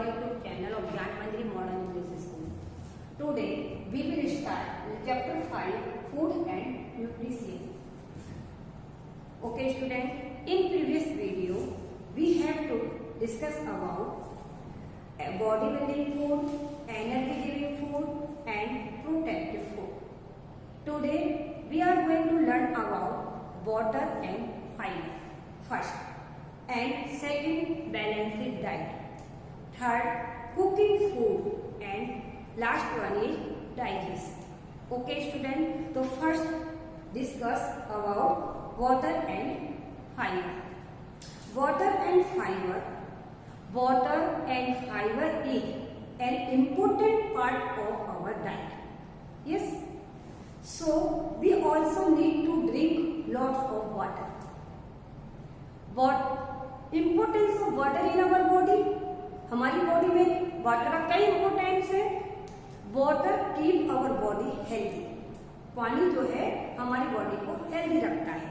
YouTube channel of Gyan Manjari Modern English School. Today we will start chapter 5 Food and Nutrition. Okay student, in previous video we have to discuss about body building food, energy giving food and protective food. Today we are going to learn about water and fiber first, and second balanced diet, third cooking food, and last one is digestion. Okay student, so first discuss about water and fiber. Water and fiber is an important part of our diet. Yes, so we also need to drink lots of water. What importance of water in our body? हमारी body में water का क्या importance है? Water keep our body healthy. पानी जो है हमारी body को हेल्दी रखता है.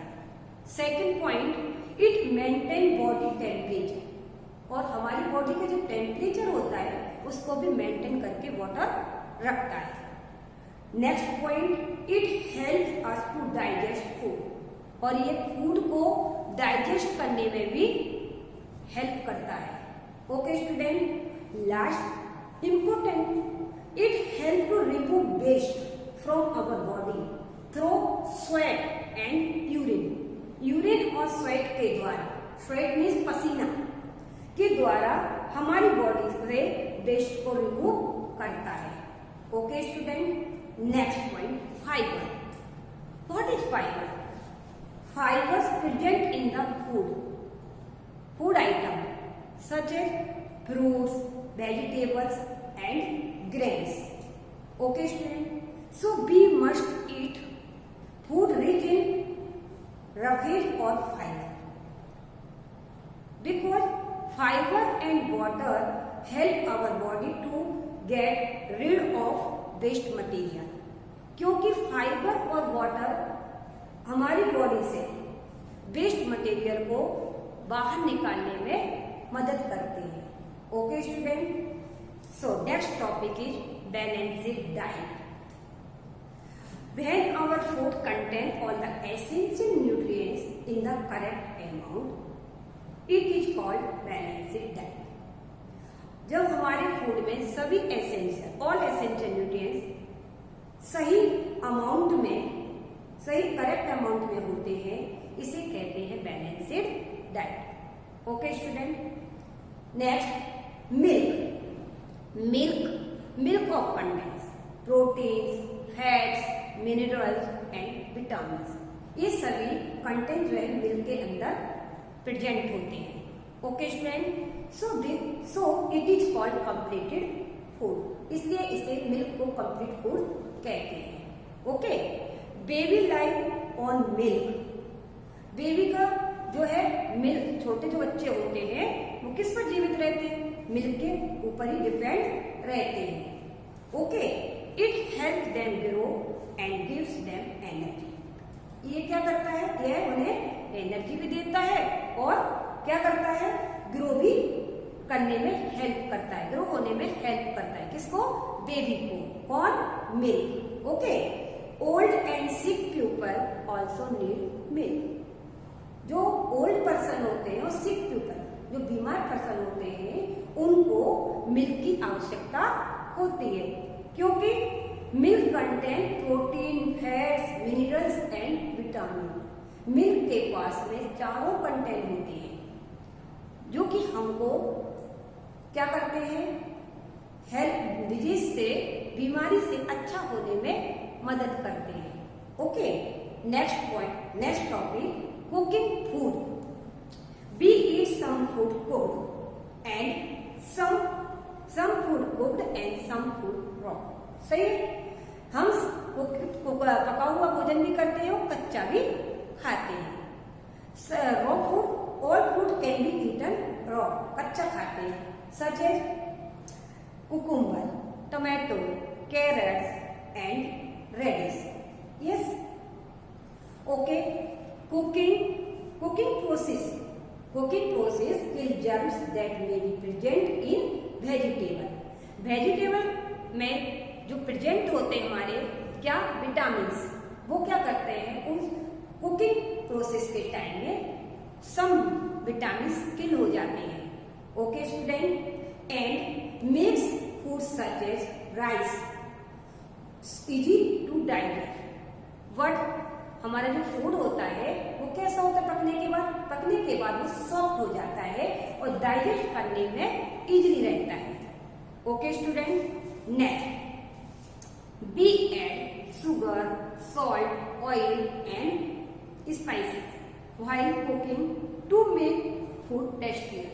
Second point, it maintain body temperature, और हमारी बॉडी का जो टेम्परेचर होता है उसको भी मेंटेन करके वाटर रखता है. Next point, it help us to digest food, और ये फूड को डाइजेस्ट करने में भी हेल्प करता है. Okay student, last important, it help to remove waste from our body through sweat and urine. Urine और स्वेट के द्वारा, स्वेट मीन्स पसीना के द्वारा हमारी बॉडी से वेस्ट को रिमूव करता है. Okay student, next point, fibre. What is fibre? Fibers present in the food item such as fruits, vegetables and grains. Okay student, so we must eat food rich in roughage or fiber, because fiber and water help our body to get rid of waste material. क्योंकि fiber और water हमारी body से waste material को बाहर निकालने में मदद करते हैं. Okay student, so next topic is balanced diet. When our food contain all the essential nutrients in the correct amount, it is called balanced diet. जब हमारे फूड में सभी ऑल एसेंशियल न्यूट्रिएंट्स सही अमाउंट में, सही करेक्ट अमाउंट में होते हैं, इसे कहते हैं balanced diet. Okay student, next milk of contents proteins, fats, minerals and vitamins. ये सभी कंटेंट जो है मिल्क के अंदर प्रेजेंट होते हैं. Okay student, so it is called completed food, इसलिए इसे मिल्क को कंप्लीट फूड कहते हैं. Okay, baby life on milk. Baby का जो है मिल्क, छोटे जो बच्चे होते हैं वो किस पर जीवित रहते हैं? मिल्क के ऊपर ही डिपेंड रहते हैं. Okay, it help them grow and gives them energy. ये क्या करता है? ये उन्हें एनर्जी भी देता है और क्या करता है? ग्रो भी करने में हेल्प करता है, ग्रो होने में हेल्प करता है. किसको? बेबी को. कौन? Milk. Okay, old and sick people also need milk. जो ओल्ड पर्सन होते हैं और सिक पीपल, जो बीमार पर्सन होते हैं, उनको मिल्क की आवश्यकता होती है, क्योंकि milk contain protein, fats, minerals and vitamin. Milk के पास में चारों कंटेंट होते हैं जो कि हमको क्या करते हैं? हेल्थ डिजीज से, बीमारी से अच्छा होने में मदद करते हैं. Okay, next point, next topic, cooking food. We eat some food cooked and some food cooked and some food raw. सही है, हम पका हुआ भोजन भी करते हैं और कच्चा भी खाते हैं. Raw food, all food can be eaten raw, कच्चा खाते हैं, such as cucumber, tomato, carrots and radish. Yes, okay. cooking process kill germs that may be present in vegetable. Vegetable में जो प्रेजेंट होते हैं हमारे क्या विटामिन, वो क्या करते हैं उस कुकिंग प्रोसेस के टाइम में सम विटामिन किल हो जाते हैं। Okay student, and makes food such as rice easy to digest. But हमारा जो फूड होता है वो कैसा होता है पकने के बाद वो सॉफ्ट हो जाता है और डाइजेस्ट करने में इजीली रहता है। Okay student, next we add sugar, salt, oil and spices while cooking to make food tasty.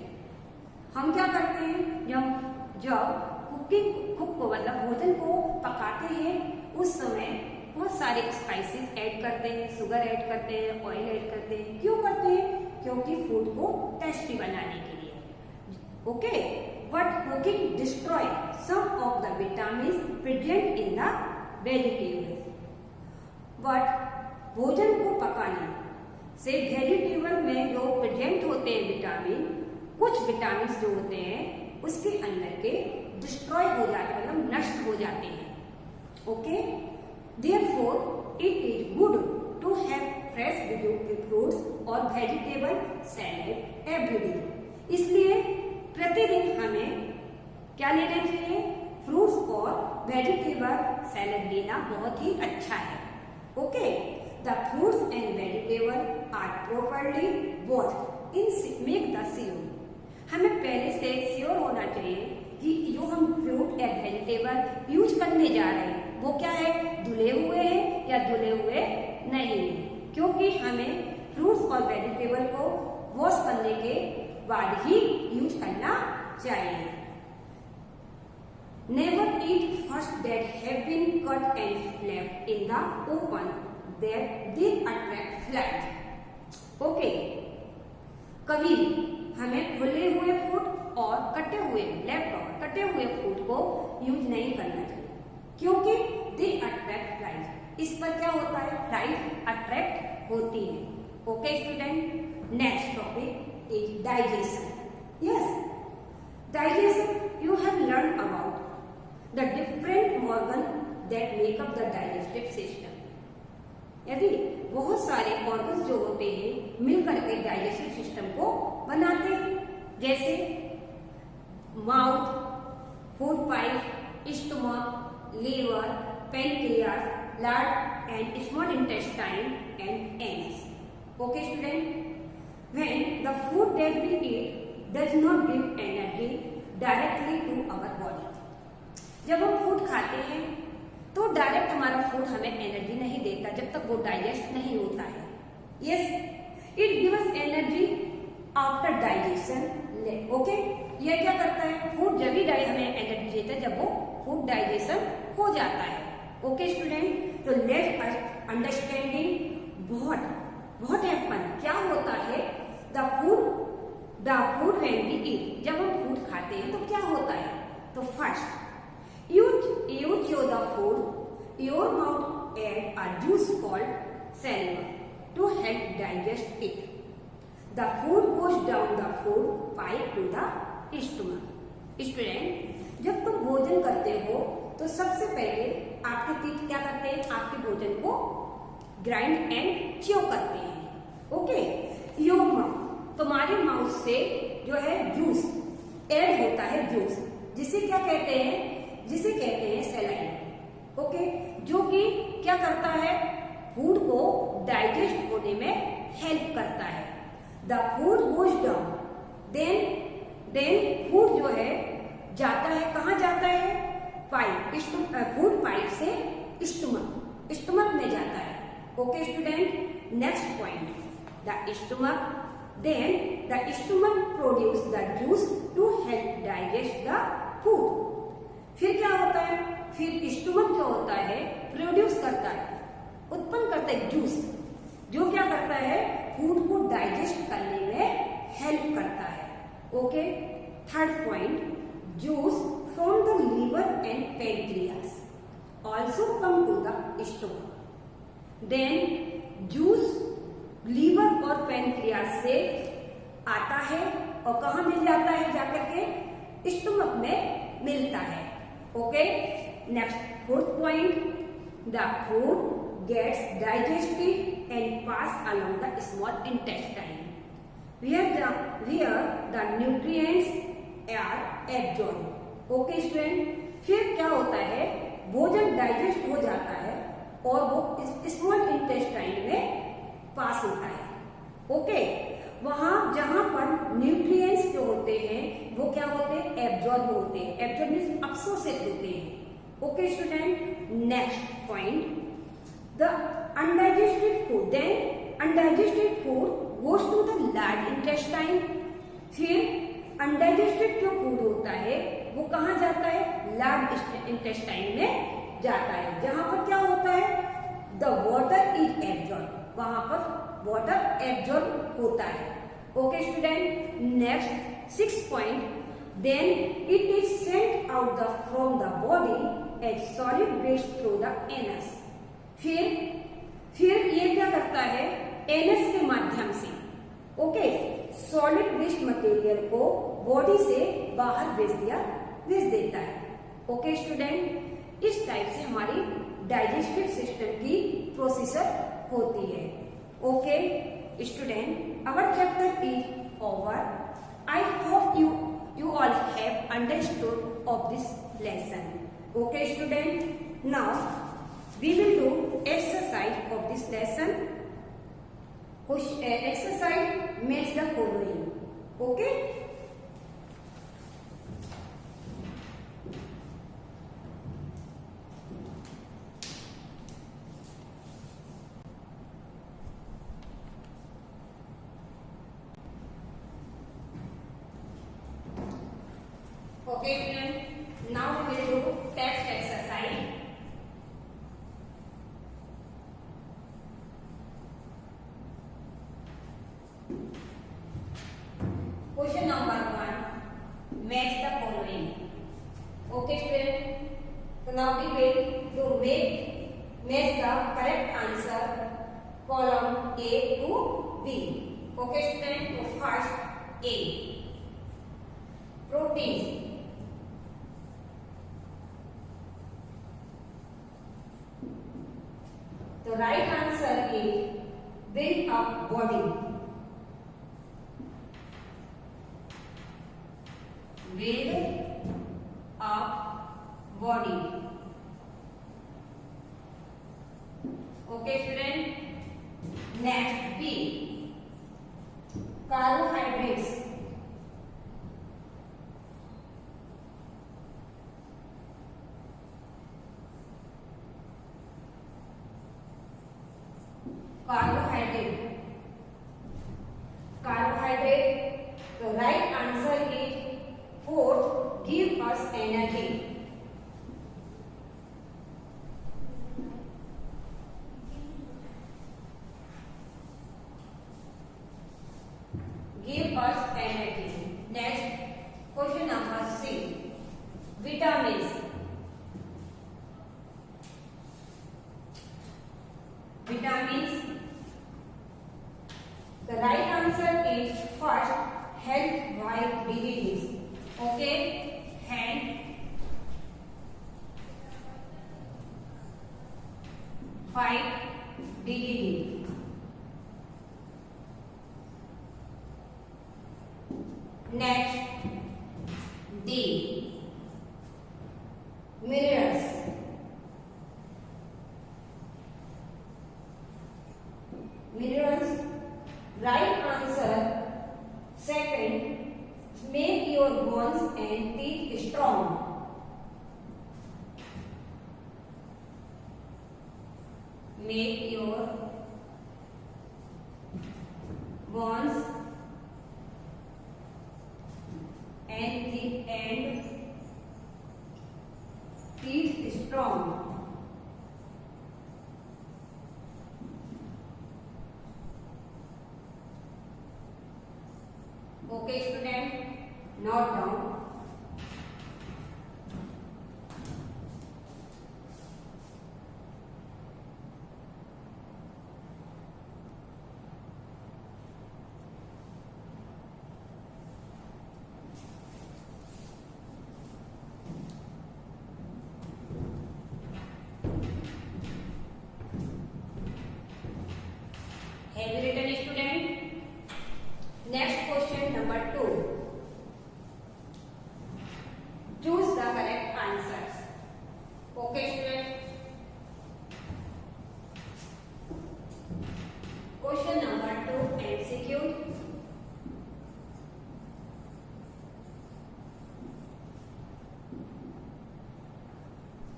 हम क्या करते हैं जब कुक को मतलब भोजन को पकाते हैं उस समय बहुत सारे स्पाइसेस ऐड करते हैं, शुगर ऐड करते हैं, ऑयल ऐड करते हैं। क्यों करते हैं? क्योंकि फूड को टेस्टी बनाने के लिए। Okay, but cooking destroy some of the vitamin present in the vegetables. But भोजन को पकाने से वेजिटेबल में जो प्रेजेंट होते हैं विटामिन, कुछ विटामिन जो होते हैं उसके अंदर के डिस्ट्रॉय हो जाते हैं, मतलब नष्ट हो जाते हैं। Okay, therefore it is good to have fresh fruits और vegetable salad every day। इसलिए प्रतिदिन हमें क्या लेना चाहिए? फ्रूट्स और वेजिटेबल सैलेड लेना बहुत ही अच्छा है। Okay, the fruits and vegetable are properly washed in make the sure. हमें पहले से श्योर होना चाहिए कि जो हम फ्रूट या वेजिटेबल यूज करने जा रहे हैं वो क्या है, धुले हुए हैं या धुले हुए नहीं, क्योंकि हमें फ्रूट्स और वेजिटेबल को वॉश करने के बाद ही यूज करना चाहिए। Never eat first that have been cut and left in the open that they attract flies. Okay, कभी हमें खुले हुए फूड और कटे हुए फूड को यूज नहीं करना चाहिए, क्योंकि दे अट्रैक्ट फ्लाइज। इस पर क्या होता है? फ्लाइज अट्रैक्ट होती है। Okay student, next topic is digestion. Yes, digestion you have learn about the different organ that make up the digestive system. यदि बहुत सारे ऑर्गन्स जो होते हैं मिलकर के डाइजेस्टिव सिस्टम को बनाते हैं, जैसे mouth, food pipe, stomach, liver, pancreas, blood and small intestine and anus. Okay student, when the food that we eat does not give energy directly to our body। जब हम फूड खाते हैं तो direct हमारा फूड हमें energy नहीं देता जब तक वो डाइजेस्ट नहीं होता है। Yes, it gives energy after digestion. Okay, ये क्या करता है? फूड जब ही हमें एनर्जी देता है जब वो फूड डाइजेशन हो जाता है। ओके स्टूडेंट, तो let us understanding what happen, क्या होता है the food when we eat. जब हम फूड खाते हैं तो क्या होता है? तो first you chew the food, your mouth add a juice called saliva to help digest it. The food goes down the food pipe to the stomach. Student, जब तुम भोजन करते हो तो सबसे पहले आपके टीथ क्या करते हैं? आपके भोजन को ग्राइंड एंड च्यू करते हैं। ओके, योर माउथ, तुम्हारे माउथ से जो है जूस ऐड होता है, जूस जिसे क्या कहते हैं? जिसे कहते हैं सैलाइन। ओके, जो कि क्या करता है? फूड को डाइजेस्ट होने में हेल्प करता है। The food goes down, then food जो है जाता है, कहाँ जाता है? पाइप, फूड पाइप से स्टमक में जाता है। Okay student, next point, the stomach, then the stomach produce the juice to help digest the food. फिर क्या होता है? फिर स्टमक जो होता है प्रोड्यूस करता है, उत्पन्न करता है जूस, जो क्या करता है? फूड को डाइजेस्ट करने में हेल्प करता है। Okay, third point, juice from the liver and pancreas also come to the stomach। then juice liver और pancreas से आता है और कहाँ मिल जाता है? जाकर के स्टमक में मिलता है। Okay, next fourth point, the food gets digested and pass along the small intestine where the nutrients are absorbed। Okay student, फिर क्या होता है, भोजन डाइजेस्ट हो जाता है और वो स्मॉल इंटेस्टाइन में पास होता है। ओके, वहां जहां पर न्यूट्रिएंट्स जो होते हैं वो क्या होते हैं, एब्जॉर्ब होते हैं। एब्जॉर्ब मींस अब्सोर्बेट होते हैं। Okay student, next point, the undigested food, then undigested food goes to the large intestine. फिर अनडाइजेस्टेड जो फूड होता है वो कहाँ जाता है, लार्ज इंटेस्टाइन में जाता है, जहां पर क्या होता है, द वाटर इज एब्जॉर्ब, वहां पर वाटर एब्जॉर्ब होता है। Okay student, next 6 point, then it is sent out the from the body as solid waste through the anus. फिर ये क्या करता है, एनस के माध्यम से, ओके, सॉलिड वेस्ट मटेरियल को बॉडी से बाहर भेज देता है। ओके स्टूडेंट, इस टाइप से हमारी डाइजेस्टिव सिस्टम की प्रोसेसर होती है। Okay student, our chapter is over. I hope you all have understood of this lesson। Okay student, now we will do exercise of this lesson। exercise match the following। okay, okay student, now we will do text exercise। Question number 1, match the following। Okay student, so now we will do match the correct answer column A to B। Okay student, so first A, proteins। The right answer is build up body। Build up body। Okay student, next B, carbohydrates। Carbohydrate, the right answer is fourth, give us energy। Give us energy। Next, question number 6, vitamins। Vitamins, the right answer is first, help fight diseases। Okay, hand fight disease। Next, D, minerals। Minerals, right answer second, make your bones and teeth strong। Make your bones and teeth strong। Okay student, note down।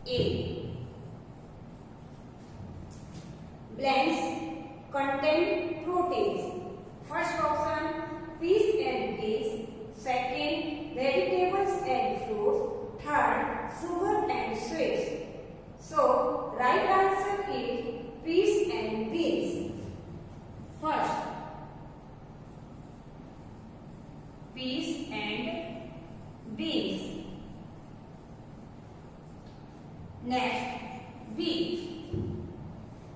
A. Blends contain proteins. First option, peas and beans. Second, vegetables and fruits. Third, sugar and sweets. So, right answer is peas and beans. First, peas and beans. Next, wheat.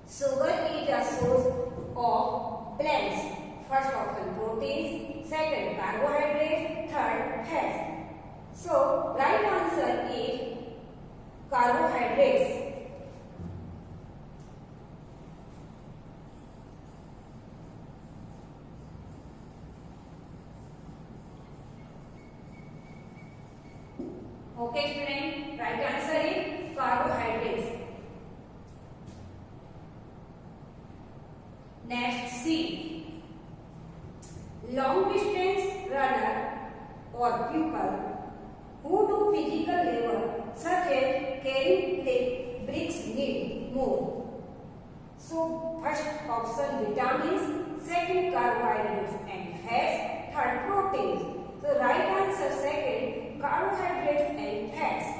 Sugar is a source of blends. First option, proteins. Second, carbohydrates. Third, fats. So, right answer is carbohydrates. Okay, student. Right answer is carbohydrates. Next, C. Long distance runner or people who do physical labor such as carrying bricks need more. So, first option, vitamins. Second, carbohydrates and fats. Third, proteins. So, right answer second, carbohydrates and fats.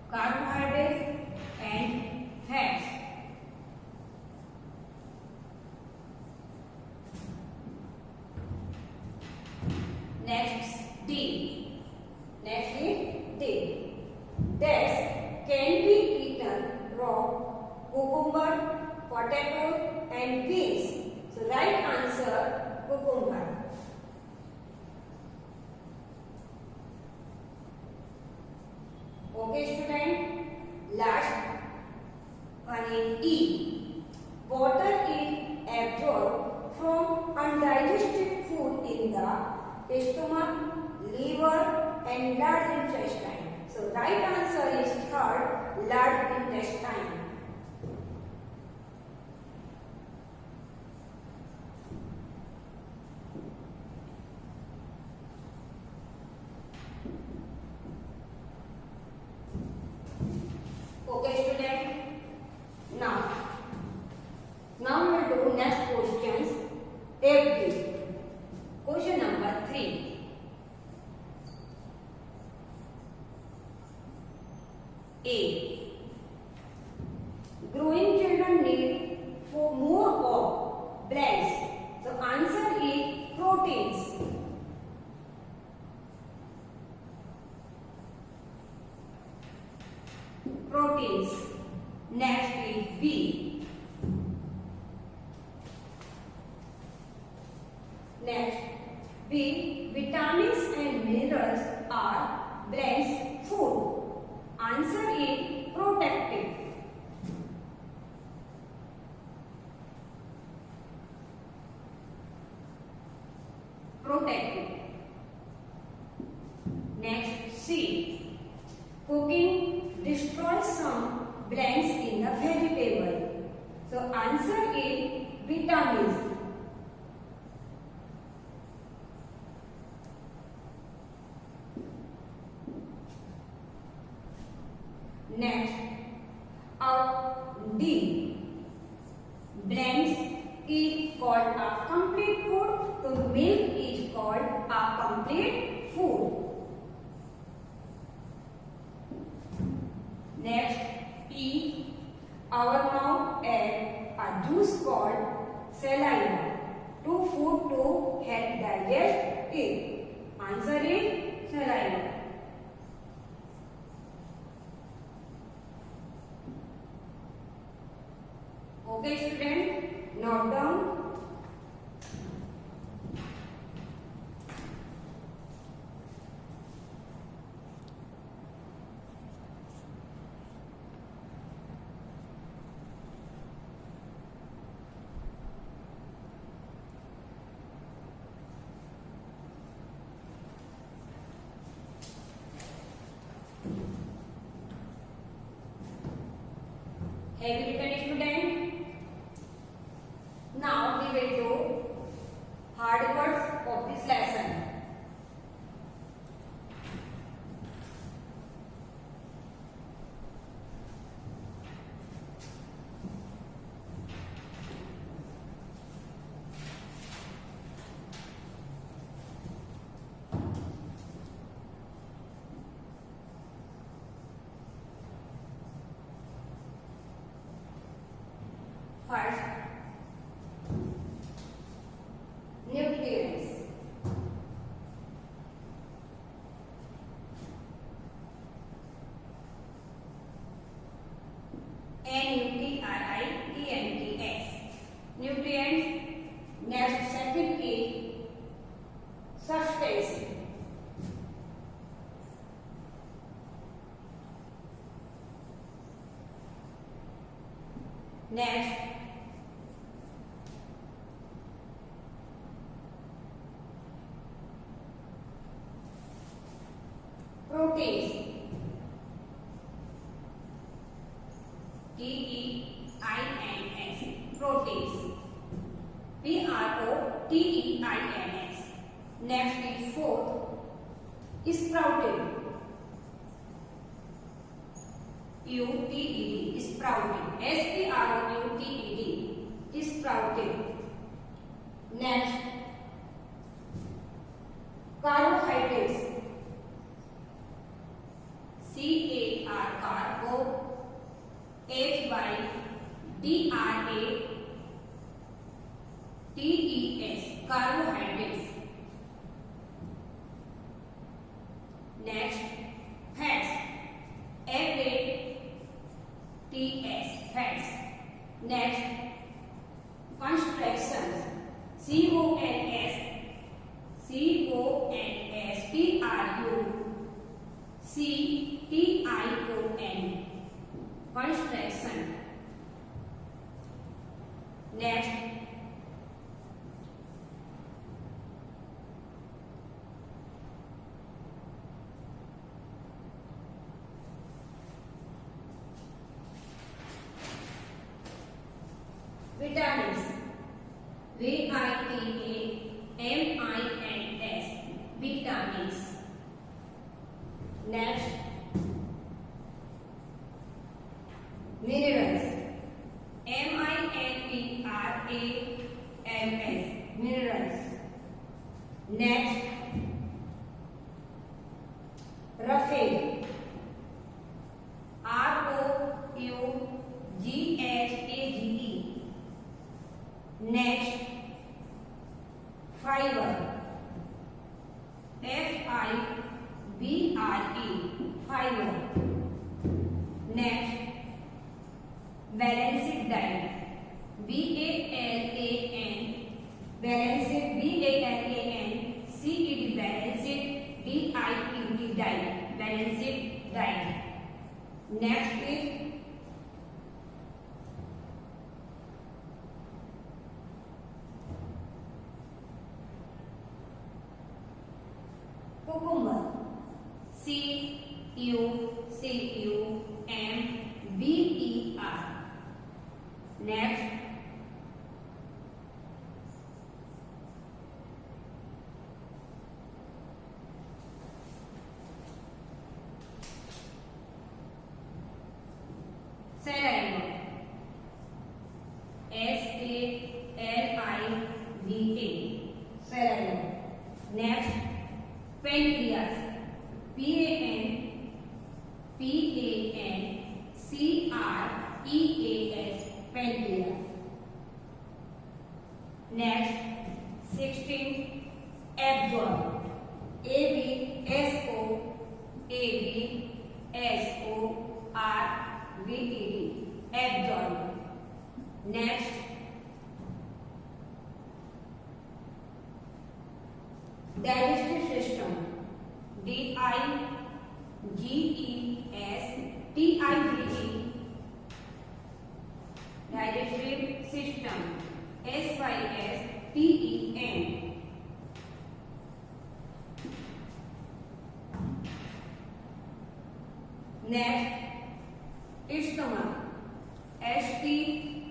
Carbohydrates and fats. Next, D. Next is D. Dates can be eaten raw, cucumber, potato and beans. So right answer, cucumber. Okay, student. Last one is E. Water is absorbed from undigested food in the stomach, liver and large intestine. So right answer is third, large intestine. Okay, student. Now we'll do next questions. FD. Question number 3. A. Growing children need for more of blends. So answer is proteins. Proteins. Next is B. Next, B. Vitamins and minerals are blends food. Answer is protective. Protective. Next, C. Cooking destroys some blends in the vegetable. So answer is vitamins. Next, D. Blends is called a complete food. So milk is called a complete food. Next, E. Our mouth adds a juice called saliva to food to help digest it. Answer is saliva. Okay, student, note down. Have you written, student? Now First, nutrients. Nutrients. Nutrients. Next, second is substance. Next, proteins. P-E-I-N-S. Proteins. P-R-O-T-E-I-N-S. Next is fourth, sprouted. U-T-E-D. Sprouted. S-P-R-O-U-T-E-D. Sprouted. Next, carbohydrates. C-A-R, carbo. H-Y-D-R-A-T-E-S. Carbohydrates. Next, fats. F-A-T-S. Fats. Next, constructions. C-O-N-S. C-O-N-S-P-R-U-C-T-I-O-N. Construction. Next, vitamins. V-I-T-A-M-I-N-S. Vitamins. Next, minerals. M-I-N-E-R-A-L-S. Minerals. Next, roughage. R-O-U-G-H-A-G-E. Next, fiber. F-I-B-R-E. Fiber. Next, balanced diet. B-A-L-A-N. Balanced. B-A-L-A-N-C-E-D. Balanced. D-I-E-T. Diet. Balanced diet. Next is cucumber. C-U-C-U-M-B-E-R. Next, saliva. S-A-L-I-V-A. Saliva. Next, pancreas. P-A-N-C-R-E-A-S. Pancreas. Next, 16, absorb. A-B-S-O-A-B-S-O-R-B-E-D. Absorb. Next, digestive system. D-I-G-E-S-T-I-V-E. Digestive system. S-Y-S-T-E-M. Next, stomach. S-T-O-M-A-C-H.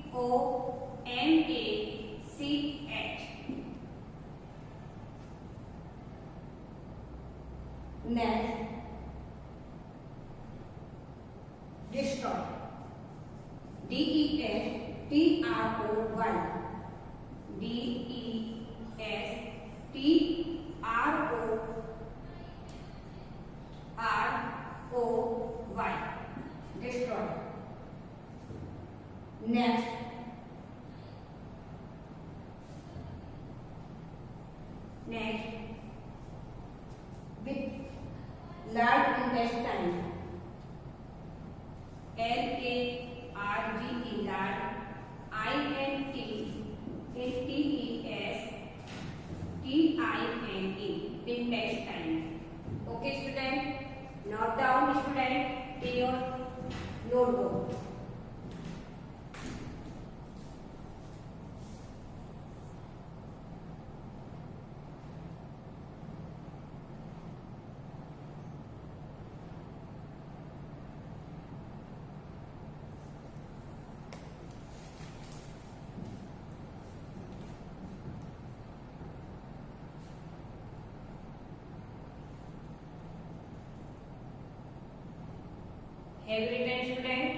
Next, destroy. D-E-S-T-R-O-Y. D-E-S-T-R-O-R-O-Y. Destroy. Next, Have you written, student?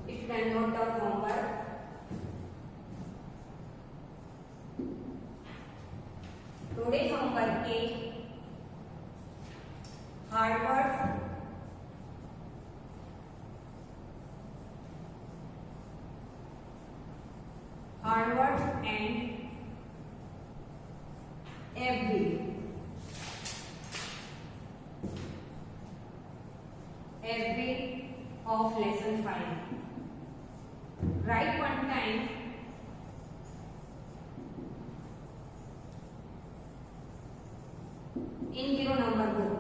Student, note down homework. Today's homework is hard words, and every of lesson 5. Write one time in 0 number book.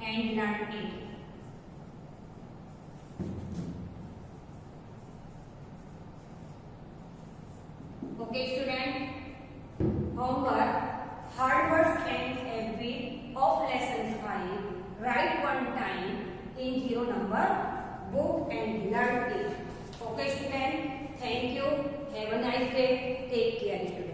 And learn it. Okay, student. Homework: hard words and every of lesson 5. Write one time in 0 number book and learn it. Okay, student. Thank you. Have a nice day. Take care.